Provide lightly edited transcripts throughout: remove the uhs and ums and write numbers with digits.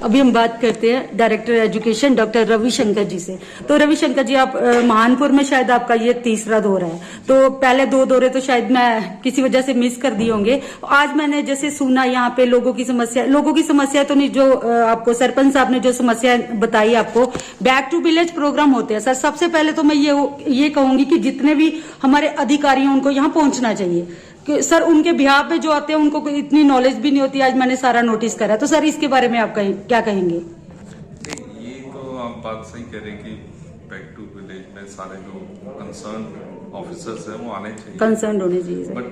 अभी हम बात करते हैं डायरेक्टर एजुकेशन डॉक्टर रविशंकर जी से। तो रविशंकर जी, आप महानपुर में शायद आपका ये तीसरा दौरा है, तो पहले 2 दौरे तो शायद मैं किसी वजह से मिस कर दिए होंगे। आज मैंने जैसे सुना यहाँ पे लोगों की समस्या तो नहीं, जो आपको सरपंच साहब ने जो समस्या बताई आपको, बैक टू विलेज प्रोग्राम होते हैं। सर, सबसे पहले तो मैं ये कहूंगी कि जितने भी हमारे अधिकारी हैं उनको यहाँ पहुंचना चाहिए। सर, उनके बिहार पे जो आते हैं उनको इतनी नॉलेज भी नहीं होती। आज मैंने सारा नोटिस करा, तो सर इसके बारे में आप क्या कहेंगे? ये तो आप बात सही कह रहे हैं कि बैक टू विलेज में सारे जो कंसर्न ऑफिसर्स हैं वो आने चाहिए, कंसर्न होने चाहिए। बट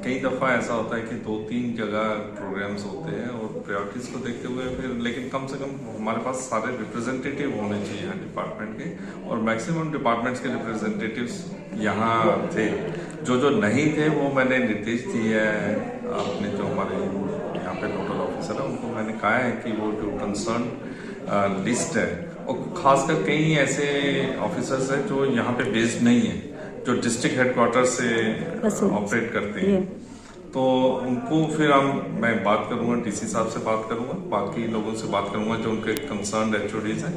कई दफा ऐसा होता है कि 2-3 जगह प्रोग्राम्स होते हैं और प्रायोरिटीज को देखते हुए फिर, लेकिन कम से कम हमारे पास सारे रिप्रेजेंटेटिव होने चाहिए डिपार्टमेंट के, और मैक्सिमम डिपार्टमेंट्स के रिप्रेजेंटेटिव्स यहाँ थे। जो नहीं थे वो मैंने निर्देश दिए हैं अपने जो हमारे यहाँ पे नोडल ऑफिसर है उनको मैंने कहा है कि वो जो कंसर्न लिस्ट है, और खासकर कई ऐसे ऑफिसर्स हैं जो यहाँ पे बेस्ड नहीं है, जो डिस्ट्रिक्ट हेडक्वार्टर से ऑपरेट करते हैं, तो उनको फिर मैं बात करूंगा, डीसी साहब से बात करूंगा, बाकी लोगों से बात करूंगा जो उनके कंसर्न एचओडीज हैं,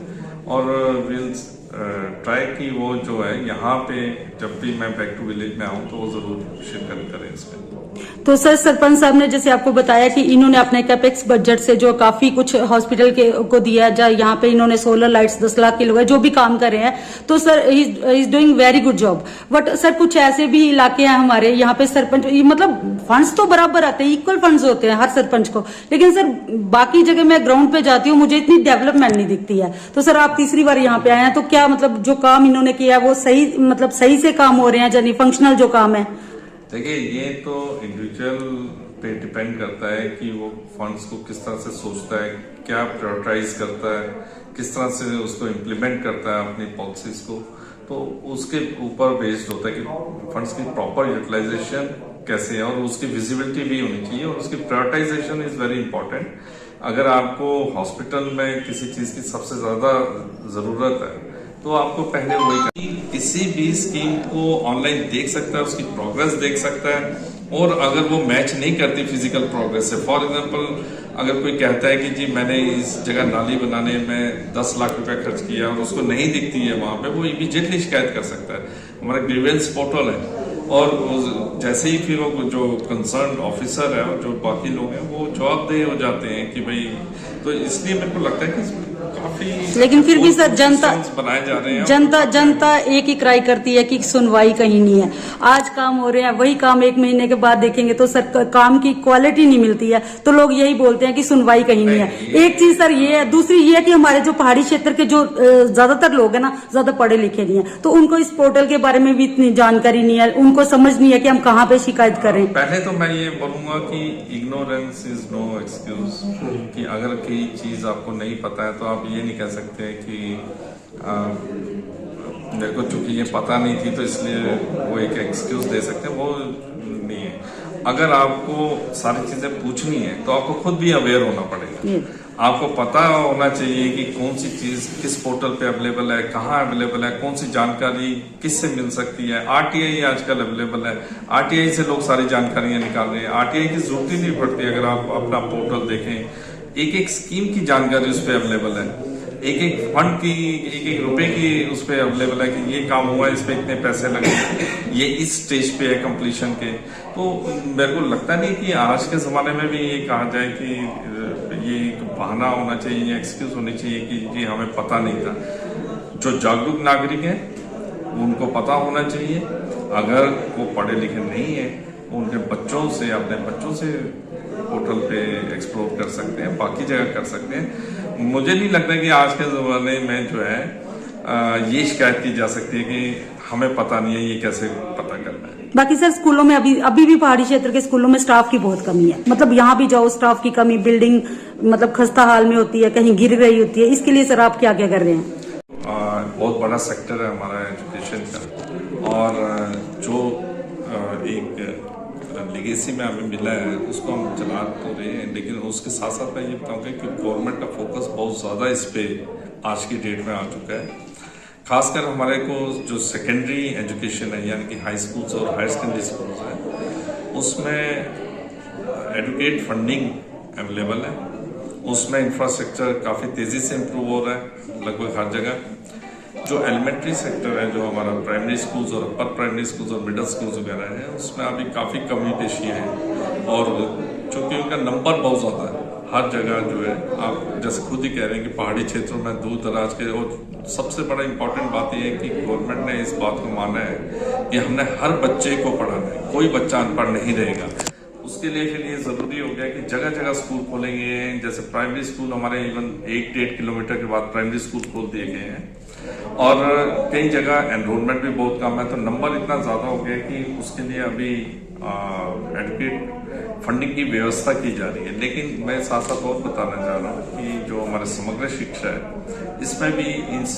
और विल ट्राई कि वो जो है यहाँ पे जब भी मैं बैक टू विलेज में आऊँ तो वो जरूर शिरकत करें इसमें। तो सर, सरपंच साहब ने जैसे आपको बताया कि इन्होंने अपने कैपेक्स बजट से जो काफी कुछ हॉस्पिटल को दिया है, यहाँ पे इन्होंने सोलर लाइट्स 10 लाख के लगाए, जो भी काम कर रहे हैं, तो sir is doing very good job. But sir, कुछ ऐसे भी इलाके हैं हमारे यहाँ पे सरपंच, मतलब फंड्स तो बराबर आते हैं, इक्वल फंड्स होते हैं हर सरपंच को, लेकिन सर बाकी जगह मैं ग्राउंड पे जाती हूँ, मुझे इतनी डेवलपमेंट नहीं दिखती है। तो सर, आप तीसरी बार यहाँ पे आए हैं, तो क्या मतलब जो काम इन्होंने किया है वो सही से काम हो रहे हैं, यानी फंक्शनल जो काम है? देखिए, ये तो इंडिविजुअल पे डिपेंड करता है कि वो फंड्स को किस तरह से सोचता है, क्या प्रायोरिटाइज करता है, किस तरह से उसको इम्प्लीमेंट करता है अपनी पॉलिसीज को, तो उसके ऊपर बेस्ड होता है कि फंड्स की प्रॉपर यूटिलाइजेशन कैसे है, और उसकी विजिबिलिटी भी होनी चाहिए, और उसकी प्रायोरिटाइजेशन इज वेरी इंपॉर्टेंट। अगर आपको हॉस्पिटल में किसी चीज की सबसे ज्यादा जरूरत है तो आपको पहले वही, किसी भी स्कीम को ऑनलाइन देख सकता है, उसकी प्रोग्रेस देख सकता है, और अगर वो मैच नहीं करती फिजिकल प्रोग्रेस से, फॉर एग्जांपल अगर कोई कहता है कि जी मैंने इस जगह नाली बनाने में 10 लाख रुपए खर्च किया और उसको नहीं दिखती है वहां पे, वो इमीडिएटली शिकायत कर सकता है। हमारा ग्रीवेंस पोर्टल है, और जैसे ही फिर वो जो कंसर्न ऑफिसर है और जो बाकी लोग हैं वो जवाबदेह हो जाते हैं कि भाई, तो इसलिए मेरे को लगता है कि काफी, लेकिन फिर भी सर जनता बनाए जा रहे हैं, जनता एक ही क्राई करती है कि सुनवाई कहीं नहीं है। आज काम हो रहे हैं, वही काम 1 महीने के बाद देखेंगे तो सर काम की क्वालिटी नहीं मिलती है, तो लोग यही बोलते हैं कि सुनवाई कहीं नहीं है। एक चीज सर ये है, दूसरी ये है कि हमारे जो पहाड़ी क्षेत्र के जो ज्यादातर लोग हैं ना, ज्यादा पढ़े लिखे नहीं है, तो उनको इस पोर्टल के बारे में भी इतनी जानकारी नहीं है, उनको समझ नहीं है कि हम कहाँ पे शिकायत करें। पहले तो मैं ये बोलूंगा कि इग्नोरेंस इज नो एक्सक्यूज, कि अगर कोई चीज आपको नहीं पता है तो आप ये नहीं कह सकते कि मेरे को चूंकि ये पता नहीं थी तो इसलिए वो एक एक्सक्यूज दे सकते हैं, वो नहीं है। अगर आपको सारी चीजें पूछनी है तो आपको खुद भी अवेयर होना पड़ेगा, आपको पता होना चाहिए कि कौन सी चीज किस पोर्टल पे अवेलेबल है, कहाँ अवेलेबल है, कौन सी जानकारी किससे मिल सकती है। आरटीआई आजकल अवेलेबल है, आरटीआई से लोग सारी जानकारियां निकाल रहे हैं, आरटीआई की जरूरत ही नहीं पड़ती। अगर आप अपना पोर्टल देखें, एक स्कीम की जानकारी उस पर अवेलेबल है, एक फंड की, एक रुपए की उस पर अवेलेबल है कि ये काम हुआ, इस पे इतने पैसे लगे, ये इस स्टेज पे है कंप्लीशन के। तो मेरे को लगता नहीं कि आज के जमाने में भी ये कहा जाए कि ये एक बहाना होना चाहिए, एक्सक्यूज होनी चाहिए कि जी हमें पता नहीं था। जो जागरूक नागरिक है उनको पता होना चाहिए, अगर वो पढ़े लिखे नहीं है उनके बच्चों से, अपने बच्चों से पोर्टल पे एक्सप्लोर कर सकते हैं, बाकी जगह कर सकते हैं। मुझे नहीं लगता कि आज के जमाने में जो है ये शिकायत की जा सकती है कि हमें पता नहीं है, ये कैसे पता करना है। बाकी सर, स्कूलों में अभी भी पहाड़ी क्षेत्र के स्कूलों में स्टाफ की बहुत कमी है, मतलब यहाँ भी जाओ स्टाफ की कमी, बिल्डिंग मतलब खस्ता हाल में होती है, कहीं गिर रही होती है। इसके लिए सर आप क्या क्या कर रहे हैं? बहुत बड़ा सेक्टर है हमारा एजुकेशन का, और जो एक लेगेसी में हमें मिला है उसको हम चला तो रहे हैं, लेकिन उसके साथ साथ मैं ये बताऊंगा कि गवर्नमेंट का फोकस बहुत ज्यादा इस पे आज की डेट में आ चुका है। खासकर हमारे को जो सेकेंडरी एजुकेशन है, यानी कि हाई स्कूल्स और हायर सेकेंडरी स्कूल्स हैं, उसमें एडुकेट फंडिंग अवेलेबल है, उसमें इंफ्रास्ट्रक्चर काफ़ी तेज़ी से इम्प्रूव हो रहा है लगभग हर जगह। जो एलिमेंट्री सेक्टर है, जो हमारा प्राइमरी स्कूल्स और अपर प्राइमरी स्कूल्स और मिडिल स्कूल्स वगैरह हैं, उसमें अभी काफ़ी कमी पेशी है और चूँकि उनका नंबर बहुत ज़्यादा है हर जगह जो है, आप जैसे खुद ही कह रहे हैं कि पहाड़ी क्षेत्रों में दूर दराज के, और सबसे बड़ा इम्पोर्टेंट बात यह है कि गवर्नमेंट ने इस बात को माना है कि हमने हर बच्चे को पढ़ाना है, कोई बच्चा अनपढ़ नहीं रहेगा। उसके लिए फिर ये जरूरी हो गया कि जगह जगह स्कूल खोलेंगे। जैसे प्राइमरी स्कूल हमारे इवन 8 किलोमीटर के बाद प्राइमरी स्कूल खोल दिए गए हैं और कई जगह एनरोलमेंट भी बहुत कम है, तो नंबर इतना ज्यादा हो गया कि उसके लिए अभी एडुकेट फंडिंग की व्यवस्था की जा रही है। लेकिन मैं साथ साथ और बताना चाह रहा हूँ कि जो हमारे समग्र शिक्षा है, इसमें भी इस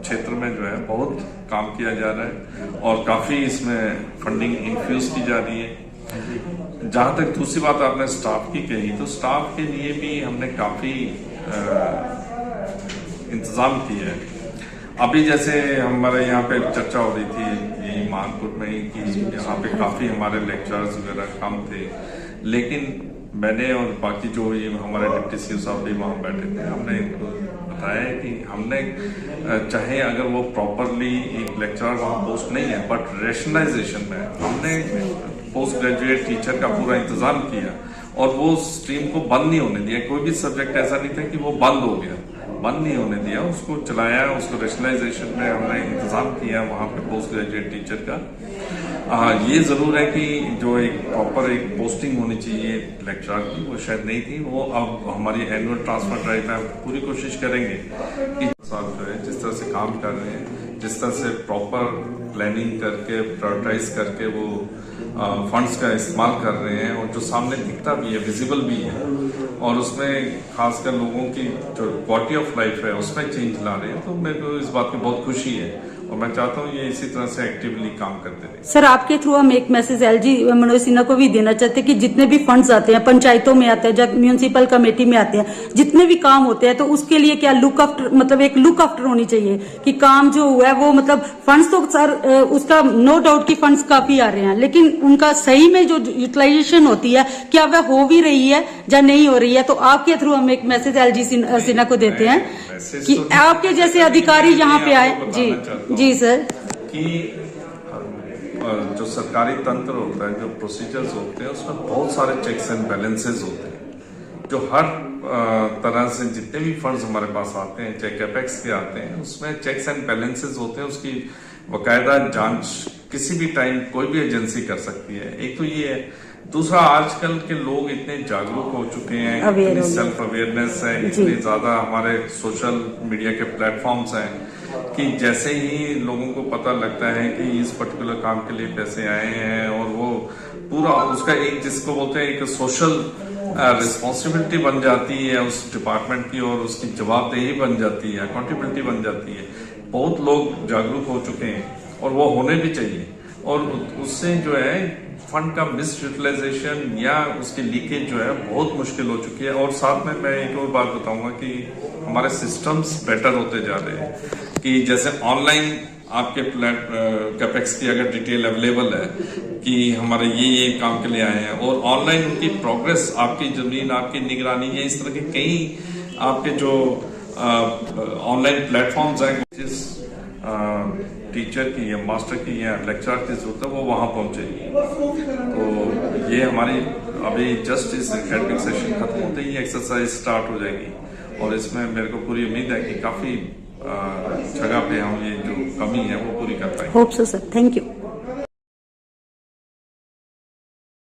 क्षेत्र में जो है बहुत काम किया जा रहा है और काफी इसमें फंडिंग इन्फ्यूज की जा रही है। जहां तक दूसरी बात आपने स्टाफ की कही, तो स्टाफ के लिए भी हमने काफी इंतजाम किए हैं। अभी जैसे हमारे यहाँ पे चर्चा हो रही थी यही मानपुर में ही कि यहाँ पे काफी हमारे लेक्चरर्स वगैरह कम थे, लेकिन मैंने और बाकी जो ये हमारे डिप्टी सीओ साहब भी वहाँ बैठे थे, हमने इनको बताया कि हमने चाहे अगर वो प्रॉपरली एक लेक्चरर वहाँ पोस्ट नहीं है, बट रेशनलाइजेशन में हमने पोस्ट ग्रेजुएट टीचर का पूरा इंतजाम किया और वो स्ट्रीम को बंद नहीं होने दिया। कोई भी सब्जेक्ट ऐसा नहीं था कि वो बंद हो गया, बंद नहीं होने दिया, उसको चलाया, उसको रेशनलाइजेशन में हमने इंतजाम किया वहाँ पे पोस्ट ग्रेजुएट टीचर का। ये जरूर है कि जो एक प्रॉपर एक पोस्टिंग होनी चाहिए लेक्चरर की, वो शायद नहीं थी। वो अब हमारी एनुअल ट्रांसफर ड्राइव में पूरी कोशिश करेंगे कि साहब जो है जिस तरह से काम कर रहे हैं, जिस तरह से प्रॉपर प्लानिंग करके प्रायोरिटाइज करके वो फंड्स का इस्तेमाल कर रहे हैं और जो सामने दिखता भी है, विजिबल भी है, और उसमें खासकर लोगों की जो क्वालिटी ऑफ लाइफ है उसमें चेंज ला रहे हैं, तो मेरे को इस बात की बहुत खुशी है और मैं चाहता हूँ ये इसी तरह से एक्टिवली काम करते रहे। सर, आपके थ्रू हम एक मैसेज एलजी मनोज सिन्हा को भी देना चाहते हैं कि जितने भी फंड्स आते हैं, पंचायतों में आते हैं, जब म्यूनिसिपल कमेटी में आते हैं, जितने भी काम होते हैं, तो उसके लिए क्या लुक आफ्टर, मतलब एक लुक आफ्टर होनी चाहिए कि काम जो हुआ है वो, मतलब फंड्स तो सर उसका नो डाउट कि फंड्स काफी आ रहे हैं, लेकिन उनका सही में जो यूटिलाइजेशन होती है क्या वह हो भी रही है या नहीं हो रही है। तो आपके थ्रू हम एक मैसेज एलजी सिन्हा को देते हैं कि आपके जैसे अधिकारी यहाँ पे आए। जी सर, कि जो सरकारी तंत्र होता है, जो प्रोसीजर्स होते हैं, उसमें बहुत सारे चेक्स एंड बैलेंसेस होते हैं, जो हर तरह से जितने भी फंड्स हमारे पास आते हैं, चाहे कैपेक्स के आते हैं, उसमें चेक्स एंड बैलेंसेस होते हैं। उसकी बाकायदा जांच किसी भी टाइम कोई भी एजेंसी कर सकती है। एक तो ये है, दूसरा आजकल के लोग इतने जागरूक हो चुके हैं, इतनी सेल्फ अवेयरनेस है, इतने ज्यादा हमारे सोशल मीडिया के प्लेटफॉर्म्स हैं कि जैसे ही लोगों को पता लगता है कि इस पर्टिकुलर काम के लिए पैसे आए हैं और वो पूरा उसका एक, जिसको बोलते हैं, एक सोशल रिस्पॉन्सिबिलिटी बन जाती है उस डिपार्टमेंट की और उसकी जवाबदेही बन जाती है, अकाउंटेबिलिटी बन जाती है। बहुत लोग जागरूक हो चुके हैं और वो होने भी चाहिए, और उससे जो है फंड का मिस यूटिलाइजेशन या उसकी लीकेज जो है बहुत मुश्किल हो चुकी है। और साथ में मैं एक और बात बताऊंगा कि हमारे सिस्टम्स बेटर होते जा रहे हैं कि जैसे ऑनलाइन आपके कैपेक्स की अगर डिटेल अवेलेबल है कि हमारे ये काम के लिए आए हैं, और ऑनलाइन उनकी प्रोग्रेस, आपकी जमीन, आपकी निगरानी, ये इस तरह के कई आपके जो ऑनलाइन प्लेटफॉर्म्स हैं, जिस टीचर की या मास्टर की या लेक्चरर की जरूरत है वो वहां पहुंचेगी। तो ये हमारी अभी जस्ट इस एकेडमिक सेशन खत्म होते ही एक्सरसाइज स्टार्ट हो जाएगी और इसमें मेरे को पूरी उम्मीद है कि काफी जगह पे हम ये जो कमी है वो पूरी कर पाएंगे। Hope so sir, thank you.